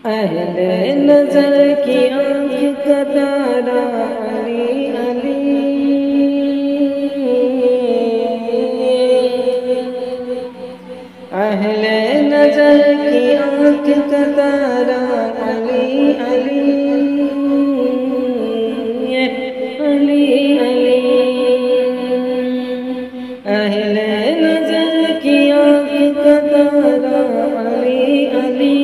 اہل نظر کی آنکھ کا تارا علی علی، اہل نظر کی آنکھ کا تارا علی علی، علی علی، اہل نظر کی آنکھ کا تارا علی علی،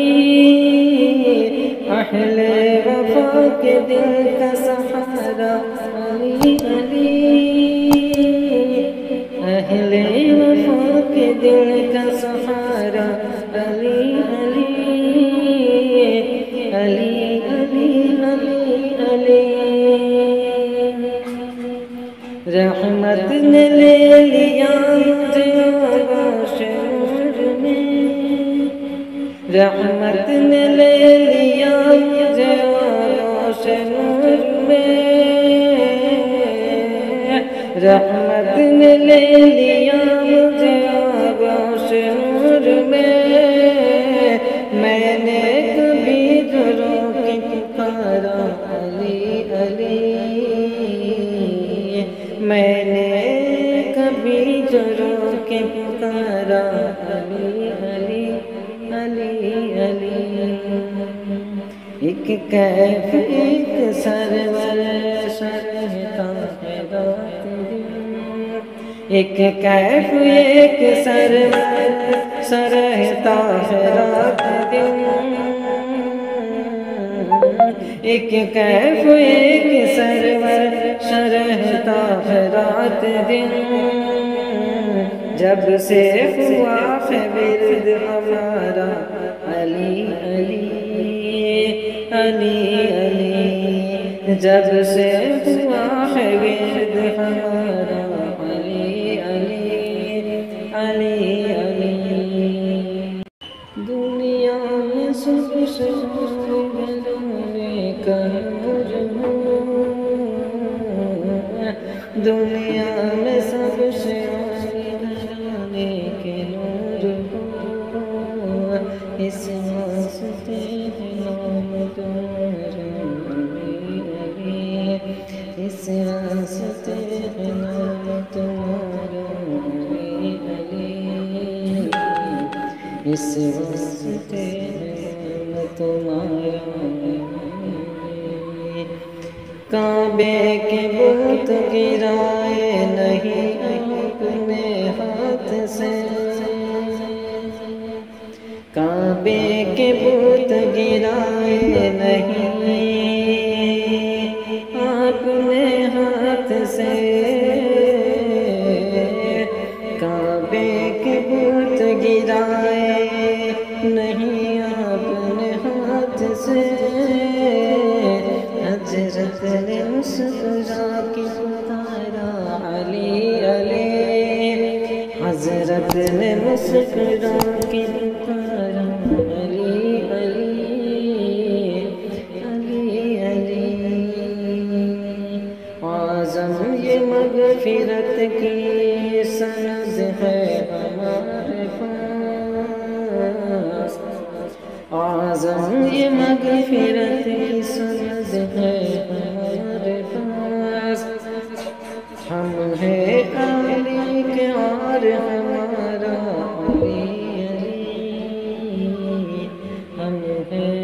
اہل وفا کے دل کا سہارا علی علی، اہل وفا کے دل کا سہارا علی علی، علی علی علی علی، رحمت نے لے لیا مجھے آغوش نور میں، رحمت نے لے لیا مجھے آغوش نور میں، رحمت نے لے لیا مجھے آغوش نور میں، میں نے کبھی جو رو کے پکارا علی علی، میں نے کبھی جو رو کے پکارا علی علی، علی علی، ایک کیف ایک سرور شرحتا ہے رات دن، ایک کیف ایک سرور شرحتا ہے رات دن، ایک کیف ایک سرور شرحتا ہے رات دن، جب سے ہوا ہے ورد ہمارا علی علی، علی علی، جب سے ہوا ہے ورد ہمارا علی علی، علی علی، دنیا میں سب سے بھرونے کا نور ہوں، دنیا میں سب سے بھرونے کے نور ہوں، اس واسطے ہے نام تمہارا علی علی، اس واسطے ہے نام تمہارا علی علی، اس واسطے ہے نام تمہارا علی، کعبے کے بت گرائے نہیں اپنے ہاتھ سے، کعبے کے بت گرائے نہیں اپنے ہاتھ سے، کعبے کے بت گرائے نہیں اپنے ہاتھ سے، حضرت نے مسکرا کے پکارا علی علی، حضرت نے مسکرا کے پکارا علی علی، علی علی، اعظم یہ مغفرت کی سند ہے ہمارے پاس، اعظم یہ مغفرت کی سند ہے ہمارے پاس، ہم ہیں علی کے اور ہمارا علی علی، ہم ہیں